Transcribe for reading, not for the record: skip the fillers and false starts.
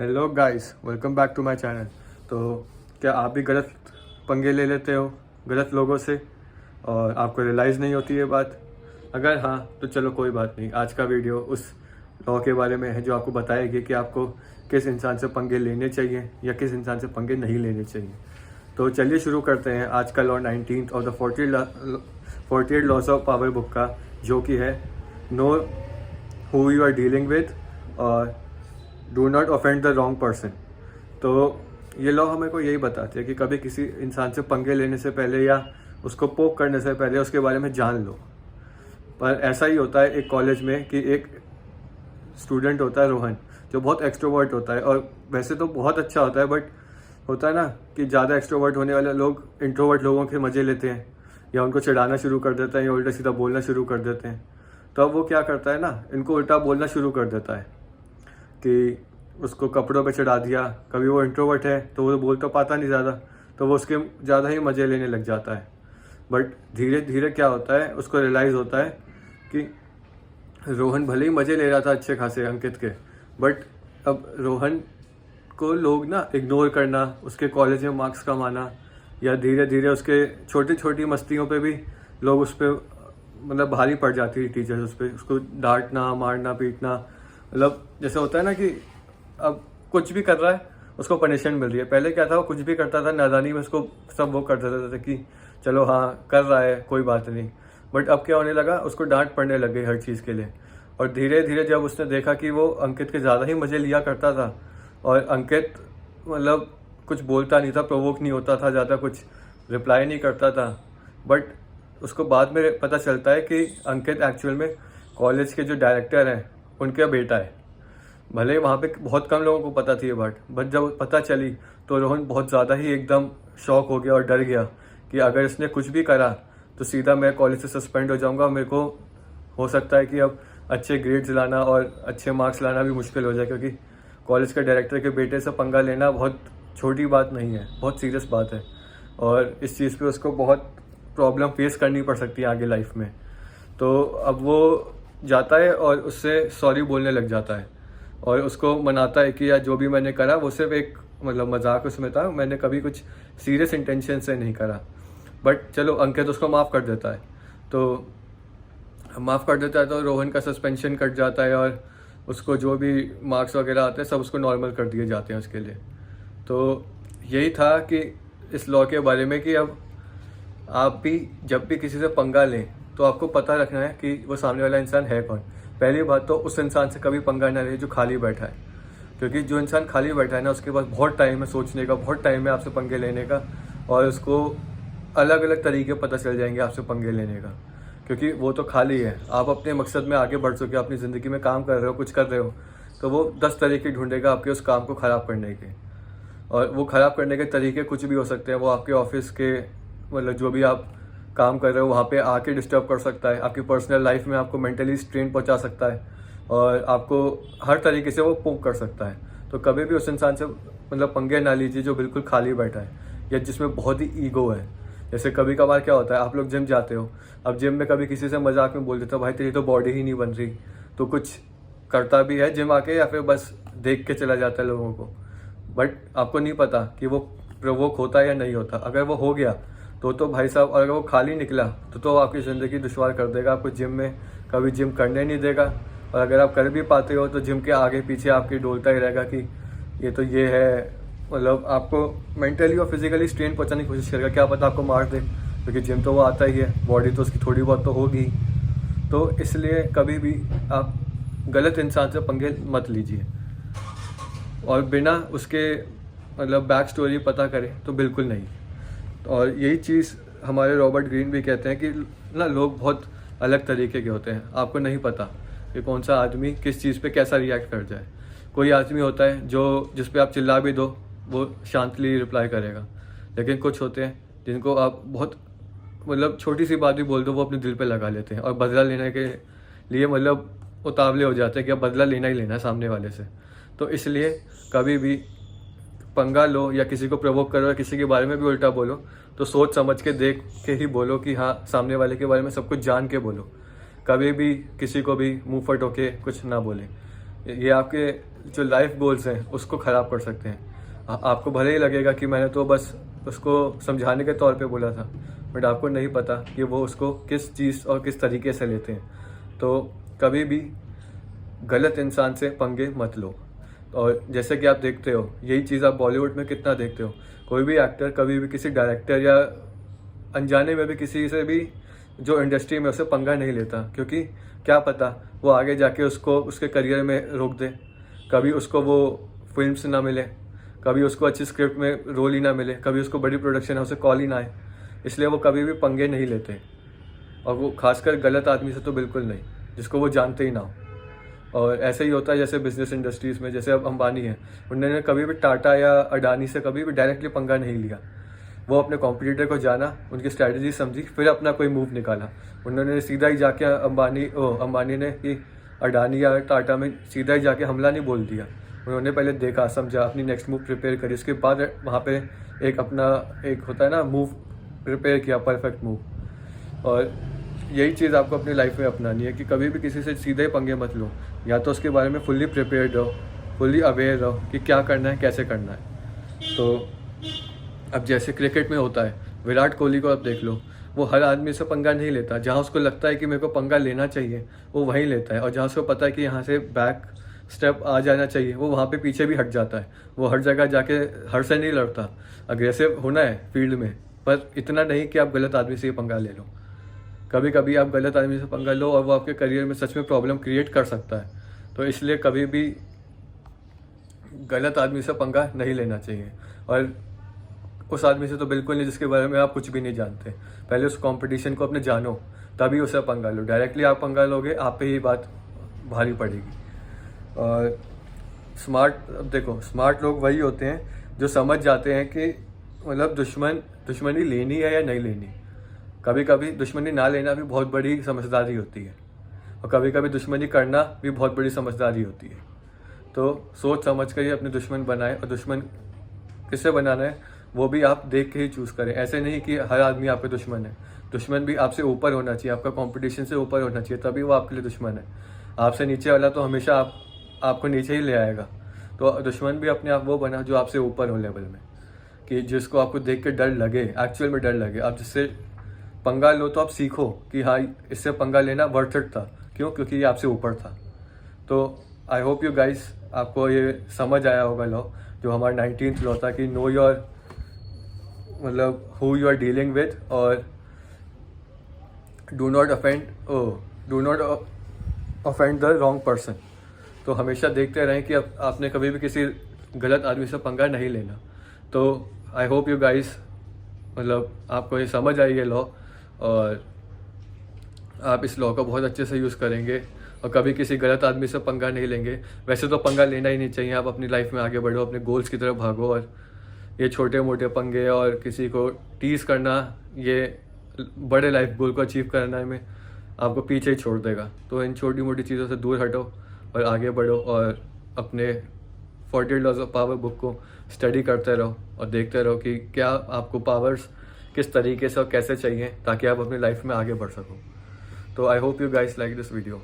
Hello guys, welcome back to my channel. तो क्या आप भी गलत पंगे ले लेते हो गलत लोगों से और आपको रियलाइज़ नहीं होती ये बात? अगर हाँ तो चलो कोई बात नहीं, आज का वीडियो उस लॉ के बारे में है जो आपको बताएगी कि आपको किस इंसान से पंगे लेने चाहिए या किस इंसान से पंगे नहीं लेने चाहिए। तो चलिए शुरू करते हैं आज का law 19th of the 48 laws of power book का, जो कि है know who you are dealing with और do not offend the wrong person. तो ये लॉ हमें को यही बताते हैं कि कभी किसी इंसान से पंगे लेने से पहले या उसको पोक करने से पहले उसके बारे में जान लो। पर ऐसा ही होता है एक कॉलेज में कि एक स्टूडेंट होता है रोहन, जो बहुत एक्सट्रोवर्ट होता है और वैसे तो बहुत अच्छा होता है, बट होता है ना कि ज़्यादा एक्सट्रोवर्ट होने वाले लोग इंट्रोवर्ट लोगों के मज़े लेते हैं या उनको चिढ़ाना शुरू कर देते हैं या उल्टा सीधा बोलना शुरू कर देते हैं। तो अब वो क्या करता है ना, इनको उल्टा बोलना शुरू कर देता है कि उसको कपड़ों पे चढ़ा दिया। कभी वो इंट्रोवर्ट है तो वो बोल तो पाता नहीं ज़्यादा, तो वो उसके ज़्यादा ही मज़े लेने लग जाता है। बट धीरे धीरे क्या होता है, उसको रियलाइज़ होता है कि रोहन भले ही मज़े ले रहा था अच्छे खासे अंकित के, बट अब रोहन को लोग ना इग्नोर करना, उसके कॉलेज में मार्क्स कम आना या धीरे धीरे उसके छोटी छोटी मस्तियों पे भी लोग उस पर मतलब भारी पड़ जाती थी टीचर्स उस पर, उसको डांटना मारना पीटना। मतलब जैसे होता है ना कि अब कुछ भी कर रहा है उसको पनिशमेंट मिल रही है। पहले क्या था, वो कुछ भी करता था नादानी में उसको सब वो कर देते थे कि चलो हाँ कर रहा है कोई बात नहीं। बट अब क्या होने लगा, उसको डांट पड़ने लग गई हर चीज़ के लिए। और धीरे धीरे जब उसने देखा कि वो अंकित के ज़्यादा ही मज़े लिया करता था और अंकित मतलब कुछ बोलता नहीं था, प्रोवोक नहीं होता था ज़्यादा, कुछ रिप्लाई नहीं करता था, बट उसको बाद में पता चलता है कि अंकित एक्चुअल में कॉलेज के जो डायरेक्टर हैं उनका बेटा है। भले वहाँ पे बहुत कम लोगों को पता थी ये बात, बट जब पता चली तो रोहन बहुत ज़्यादा ही एकदम शॉक हो गया और डर गया कि अगर इसने कुछ भी करा तो सीधा मैं कॉलेज से सस्पेंड हो जाऊँगा। मेरे को हो सकता है कि अब अच्छे ग्रेड्स लाना और अच्छे मार्क्स लाना भी मुश्किल हो जाए, क्योंकि कॉलेज के डायरेक्टर के बेटे से पंगा लेना बहुत छोटी बात नहीं है, बहुत सीरियस बात है। और इस चीज़ पे उसको बहुत प्रॉब्लम फेस करनी पड़ सकती है आगे लाइफ में। तो अब वो जाता है और उससे सॉरी बोलने लग जाता है और उसको मनाता है कि यार जो भी मैंने करा वो सिर्फ एक मतलब मजाक उसमें था, मैंने कभी कुछ सीरियस इंटेंशन से नहीं करा। बट चलो अंकित उसको माफ़ कर देता है। तो माफ़ कर देता है तो रोहन का सस्पेंशन कट जाता है और उसको जो भी मार्क्स वगैरह आते हैं सब उसको नॉर्मल कर दिए जाते हैं उसके लिए। तो यही था कि इस लॉ के बारे में कि अब आप भी जब भी किसी से पंगा लें तो आपको पता रखना है कि वो सामने वाला इंसान है कौन। पहली बात तो उस इंसान से कभी पंगा ना ले जो खाली बैठा है, क्योंकि जो इंसान खाली बैठा है ना उसके पास बहुत टाइम है सोचने का, बहुत टाइम है आपसे पंगे लेने का, और उसको अलग अलग तरीके पता चल जाएंगे आपसे पंगे लेने का, क्योंकि वो तो खाली है। आप अपने मकसद में आगे बढ़ चुके हो, अपनी ज़िंदगी में काम कर रहे हो, कुछ कर रहे हो, तो वो 10 तरीके ढूंढेगा आपके उस काम को ख़राब करने के। और वो ख़राब करने के तरीके कुछ भी हो सकते हैं। वो आपके ऑफिस के मतलब जो भी आप काम कर रहे हो वहाँ पे आके डिस्टर्ब कर सकता है, आपकी पर्सनल लाइफ में आपको मेंटली स्ट्रेन पहुँचा सकता है और आपको हर तरीके से वो पोक कर सकता है। तो कभी भी उस इंसान से मतलब पंगे ना लीजिए जो बिल्कुल खाली बैठा है या जिसमें बहुत ही ईगो है। जैसे कभी कभार क्या होता है, आप लोग जिम जाते हो, अब जिम में कभी किसी से मजाक में बोल देते हो भाई तेरी तो बॉडी ही नहीं बन रही, तो कुछ करता भी है जिम आके या फिर बस देख के चला जाता है लोगों को। बट आपको नहीं पता कि वो प्रोवोक होता है या नहीं होता। अगर वो हो गया तो भाई साहब, और अगर वो खाली निकला तो आपकी ज़िंदगी दुश्वार कर देगा, आपको जिम में कभी जिम करने नहीं देगा। और अगर आप कर भी पाते हो तो जिम के आगे पीछे आपकी डोलता ही रहेगा कि ये तो ये है, मतलब आपको मेंटली और फिजिकली स्ट्रेन पहुंचाने की कोशिश करेगा। क्या पता आपको मार दे, क्योंकि जिम तो वो आता ही है, बॉडी तो उसकी थोड़ी बहुत तो होगी। तो इसलिए कभी भी आप गलत इंसान से पंगे मत लीजिए और बिना उसके मतलब बैक स्टोरी पता करें तो बिल्कुल नहीं। और यही चीज़ हमारे रॉबर्ट ग्रीन भी कहते हैं कि ना लोग बहुत अलग तरीके के होते हैं, आपको नहीं पता कि कौन सा आदमी किस चीज़ पे कैसा रिएक्ट कर जाए। कोई आदमी होता है जो जिस पे आप चिल्ला भी दो वो शांतली रिप्लाई करेगा, लेकिन कुछ होते हैं जिनको आप बहुत मतलब छोटी सी बात भी बोल दो वो अपने दिल पे लगा लेते हैं और बदला लेने के लिए मतलब उतावले हो जाते हैं कि अब बदला लेना ही लेना है सामने वाले से। तो इसलिए कभी भी पंगा लो या किसी को प्रोवोक करो या किसी के बारे में भी उल्टा बोलो तो सोच समझ के देख के ही बोलो कि हाँ सामने वाले के बारे में सब कुछ जान के बोलो। कभी भी किसी को भी मुंह फट होके कुछ ना बोले। ये आपके जो लाइफ गोल्स हैं उसको ख़राब कर सकते हैं। आपको भले ही लगेगा कि मैंने तो बस उसको समझाने के तौर पे बोला था, बट आपको नहीं पता कि वो उसको किस चीज़ और किस तरीके से लेते हैं। तो कभी भी गलत इंसान से पंगे मत लो। और जैसे कि आप देखते हो, यही चीज़ आप बॉलीवुड में कितना देखते हो, कोई भी एक्टर कभी भी किसी डायरेक्टर या अनजाने में भी किसी से भी जो इंडस्ट्री में उसे पंगा नहीं लेता, क्योंकि क्या पता वो आगे जाके उसको उसके करियर में रोक दे। कभी उसको वो फिल्म्स ना मिले, कभी उसको अच्छी स्क्रिप्ट में रोल ही ना मिले, कभी उसको बड़ी प्रोडक्शन हाउस से कॉल ही ना आए। इसलिए वो कभी भी पंगे नहीं लेते, और वो खासकर गलत आदमी से तो बिल्कुल नहीं, जिसको वो जानते ही ना हो। और ऐसे ही होता है जैसे बिजनेस इंडस्ट्रीज़ में, जैसे अब अंबानी है, उन्होंने कभी भी टाटा या अडानी से कभी भी डायरेक्टली पंगा नहीं लिया। वो अपने कॉम्पिटिटर को जाना, उनकी स्ट्रैटेजी समझी, फिर अपना कोई मूव निकाला। उन्होंने सीधा ही जाके अंबानी ने कि अडानी या टाटा में सीधा ही जाके हमला नहीं बोल दिया। उन्होंने पहले देखा, समझा, अपनी नेक्स्ट मूव प्रिपेयर करी, उसके बाद वहाँ पे एक होता है ना मूव प्रिपेयर किया, परफेक्ट मूव। और यही चीज़ आपको अपनी लाइफ में अपनानी है कि कभी भी किसी से सीधे पंगे मत लो, या तो उसके बारे में फुल्ली प्रिपेयर्ड रहो, फुल्ली अवेयर रहो कि क्या करना है, कैसे करना है। तो अब जैसे क्रिकेट में होता है, विराट कोहली को आप देख लो, वो हर आदमी से पंगा नहीं लेता। जहाँ उसको लगता है कि मेरे को पंगा लेना चाहिए वो वहीं लेता है, और जहाँ उसको पता है कि यहाँ से बैक स्टेप आ जाना चाहिए वो वहाँ पे पीछे भी हट जाता है। वो हर जगह जाके हर से नहीं लड़ता। अग्रेसिव होना है फील्ड में, पर इतना नहीं कि आप गलत आदमी से ही पंगा ले लो। कभी कभी आप गलत आदमी से पंगा लो और वो आपके करियर में सच में प्रॉब्लम क्रिएट कर सकता है। तो इसलिए कभी भी गलत आदमी से पंगा नहीं लेना चाहिए, और उस आदमी से तो बिल्कुल नहीं जिसके बारे में आप कुछ भी नहीं जानते। पहले उस कंपटीशन को अपने जानो, तभी उसे पंगा लो। डायरेक्टली आप पंगा लोगे, आप पे ही बात भारी पड़ेगी। और अब देखो, स्मार्ट लोग वही होते हैं जो समझ जाते हैं कि मतलब दुश्मनी लेनी है या नहीं लेनी। कभी कभी दुश्मनी ना लेना भी बहुत बड़ी समझदारी होती है, और कभी कभी दुश्मनी करना भी बहुत बड़ी समझदारी होती है। तो सोच समझ कर ही अपने दुश्मन बनाए, और दुश्मन किससे बनाना है वो भी आप देख के ही चूज़ करें। ऐसे नहीं कि हर आदमी आपके दुश्मन है। दुश्मन भी आपसे ऊपर होना चाहिए, आपका कंपटीशन से ऊपर होना चाहिए, तभी वो आपके लिए दुश्मन है। आपसे नीचे वाला तो हमेशा आपको नीचे ही ले आएगा। तो दुश्मन भी अपने आप वो बना जो आपसे ऊपर हो लेवल में, कि जिसको आपको देख के डर लगे, एक्चुअल में डर लगे। आप जिससे पंगा लो तो आप सीखो कि हाँ, इससे पंगा लेना वर्थ इट था। क्यों? क्योंकि ये आपसे ऊपर था। तो आई होप यू गाइस, आपको ये समझ आया होगा लॉ, जो हमारा 19th लॉ था कि नो योर मतलब who you are dealing with, और do not offend the wrong person. तो हमेशा देखते रहें कि आपने कभी भी किसी गलत आदमी से पंगा नहीं लेना। तो आई होप यू गाइस, मतलब आपको ये समझ आई है लॉ, और आप इस लॉ को बहुत अच्छे से यूज़ करेंगे, और कभी किसी गलत आदमी से पंगा नहीं लेंगे। वैसे तो पंगा लेना ही नहीं चाहिए, आप अपनी लाइफ में आगे बढ़ो, अपने गोल्स की तरफ भागो, और ये छोटे मोटे पंगे और किसी को टीज़ करना, ये बड़े लाइफ गोल को अचीव करने में आपको पीछे ही छोड़ देगा। तो इन छोटी मोटी चीज़ों से दूर हटो और आगे बढ़ो, और अपने 48 लॉज ऑफ पावर बुक को स्टडी करते रहो, और देखते रहो कि क्या आपको पावर्स किस तरीके से और कैसे चाहिए, ताकि आप अपनी लाइफ में आगे बढ़ सको। तो I hope you guys like this video.